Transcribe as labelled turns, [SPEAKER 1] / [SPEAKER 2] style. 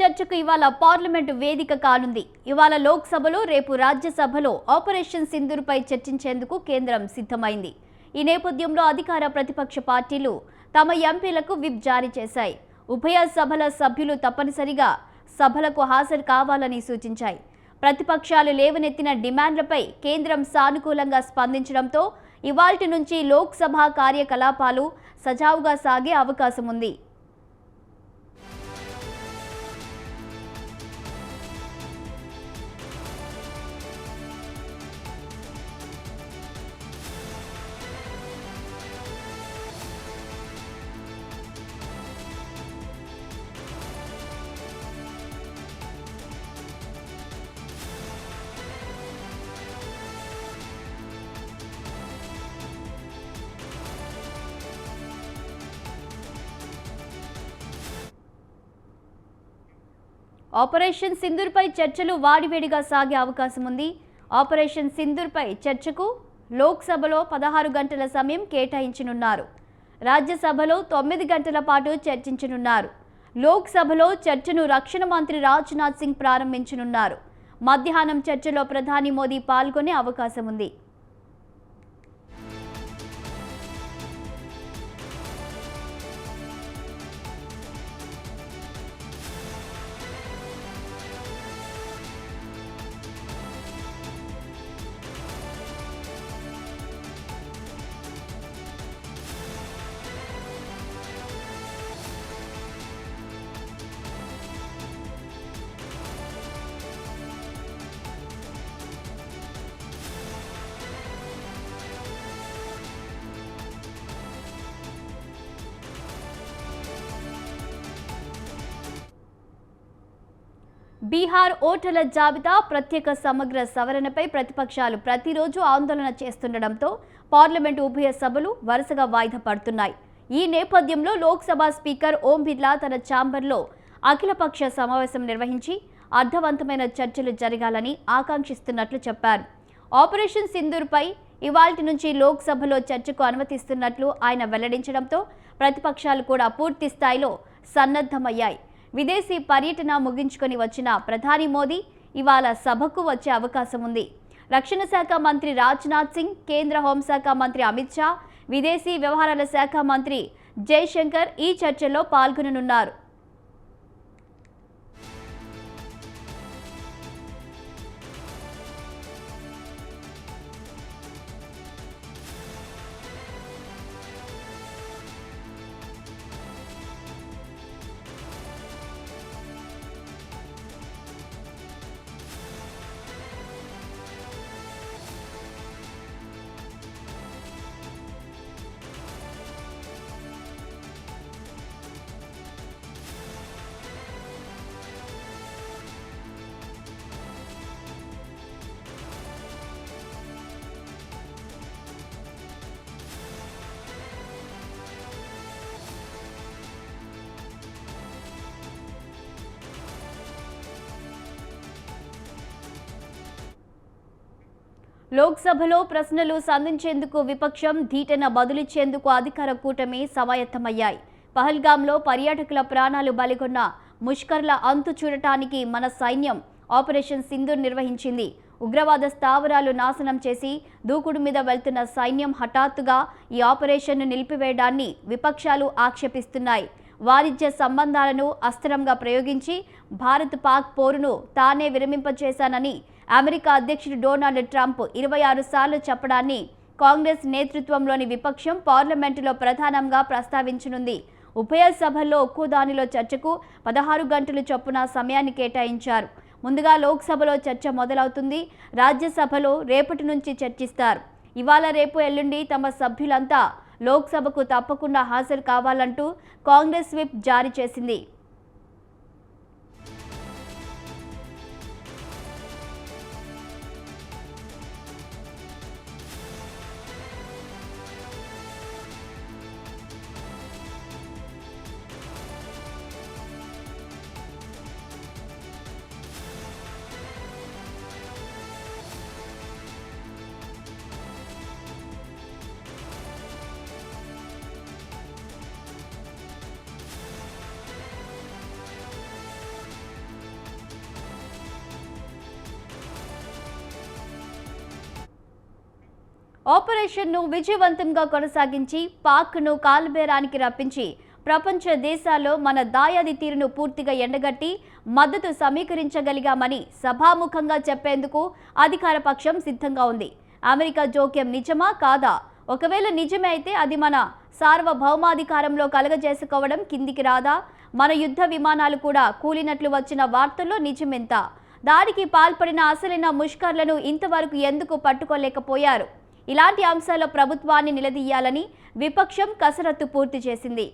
[SPEAKER 1] చర్చకు ఇవాళ పార్లమెంటు వేదిక కానుంది. ఇవాళ లోక్సభలో, రేపు రాజ్యసభలో ఆపరేషన్ సింధూర్పై చర్చించేందుకు కేంద్రం సిద్ధమైంది. ఈ నేపథ్యంలో అధికార ప్రతిపక్ష పార్టీలు తమ ఎంపీలకు విప్ జారీ చేశాయి. ఉభయ సభల సభ్యులు తప్పనిసరిగా సభలకు హాజరు కావాలని సూచించాయి. ప్రతిపక్షాలు లేవనెత్తిన డిమాండ్లపై కేంద్రం సానుకూలంగా స్పందించడంతో ఇవాల్టి నుంచి లోక్సభ కార్యకలాపాలు సజావుగా సాగే అవకాశం ఉంది. ఆపరేషన్ సింధూర్పై చర్చలు వాడివేడిగా సాగే అవకాశం ఉంది. ఆపరేషన్ సింధూర్పై చర్చకు లోక్సభలో 16 గంటల సమయం కేటాయించనున్నారు. రాజ్యసభలో 9 గంటల పాటు చర్చించనున్నారు. లోక్సభలో చర్చను రక్షణ మంత్రి రాజ్నాథ్ సింగ్ ప్రారంభించనున్నారు. మధ్యాహ్నం చర్చలో ప్రధాని మోదీ పాల్గొనే అవకాశం ఉంది. బీహార్ ఓటర్ల జాబితా ప్రత్యేక సమగ్ర సవరణపై ప్రతిపక్షాలు ప్రతిరోజు ఆందోళన చేస్తుండటంతో పార్లమెంటు ఉభయ సభలు వరుసగా వాయిదా పడుతున్నాయి. ఈ నేపథ్యంలో లోక్సభ స్పీకర్ ఓం బిర్లా తన ఛాంబర్లో అఖిలపక్ష సమావేశం నిర్వహించి అర్థవంతమైన చర్చలు జరగాలని ఆకాంక్షిస్తున్నట్లు చెప్పారు. ఆపరేషన్ సింధూర్పై ఇవాల్టి నుంచి లోక్సభలో చర్చకు అనుమతిస్తున్నట్లు ఆయన వెల్లడించడంతో ప్రతిపక్షాలు కూడా పూర్తి స్థాయిలో సన్నద్ధమయ్యాయి. విదేశీ పర్యటన ముగించుకొని వచ్చిన ప్రధాని మోదీ ఇవాళ సభకు వచ్చే అవకాశం ఉంది. రక్షణ శాఖ మంత్రి రాజ్నాథ్ సింగ్, కేంద్ర హోంశాఖ మంత్రి అమిత్ షా, విదేశీ వ్యవహారాల శాఖ మంత్రి జైశంకర్ ఈ చర్చల్లో పాల్గొననున్నారు. లోక్సభలో ప్రశ్నలు సంధించేందుకు విపక్షం, ధీటన బదులిచ్చేందుకు అధికార కూటమి సమాయత్తమయ్యాయి. పహల్గాంలో పర్యాటకుల ప్రాణాలు బలిగొన్న ముష్కర్ల అంతు చూడటానికి మన సైన్యం ఆపరేషన్ సింధూర్ నిర్వహించింది. ఉగ్రవాద స్థావరాలు నాశనం చేసి దూకుడు మీద వెళ్తున్న సైన్యం హఠాత్తుగా ఈ ఆపరేషన్ను నిలిపివేయడాన్ని విపక్షాలు ఆక్షేపిస్తున్నాయి. వాణిజ్య సంబంధాలను అస్త్రంగా ప్రయోగించి భారత్ పాక్ పోరును తానే విరమింపచేశానని అమెరికా అధ్యక్షుడు డొనాల్డ్ ట్రంప్ 26 సార్లు చెప్పడాన్ని కాంగ్రెస్ నేతృత్వంలోని విపక్షం పార్లమెంటులో ప్రధానంగా ప్రస్తావించనుంది. ఉభయ సభల్లో ఒక్కో దానిలో చర్చకు 16 గంటలు చొప్పున సమయాన్ని కేటాయించారు. ముందుగా లోక్సభలో చర్చ మొదలవుతుంది. రాజ్యసభలో రేపటి నుంచి చర్చిస్తారు. ఇవాళ, రేపు, ఎల్లుండి తమ సభ్యులంతా లోక్సభకు తప్పకుండా హాజరు కావాలంటూ కాంగ్రెస్ విప్ జారీ చేసింది. ఆపరేషన్ను విజయవంతంగా కొనసాగించి పాక్ను కాల్బేరానికి రప్పించి ప్రపంచ దేశాల్లో మన దాయాది తీరును పూర్తిగా ఎండగట్టి మద్దతు సమీకరించగలిగామని సభాముఖంగా చెప్పేందుకు అధికార పక్షం సిద్ధంగా ఉంది. అమెరికా జోక్యం నిజమా కాదా? ఒకవేళ నిజమే అయితే అది మన సార్వభౌమాధికారంలో కలగజేసుకోవడం కిందికి రాదా? మన యుద్ధ విమానాలు కూడా కూలినట్లు వచ్చిన వార్తల్లో నిజమెంత? దాడికి పాల్పడిన అసలైన ముష్కర్లను ఇంతవరకు ఎందుకు పట్టుకోలేకపోయారు? ఇలాంటి అంశాల ప్రభుత్వాన్ని నిలదీయాలని విపక్షం కసరత్తు పూర్తి చేసింది.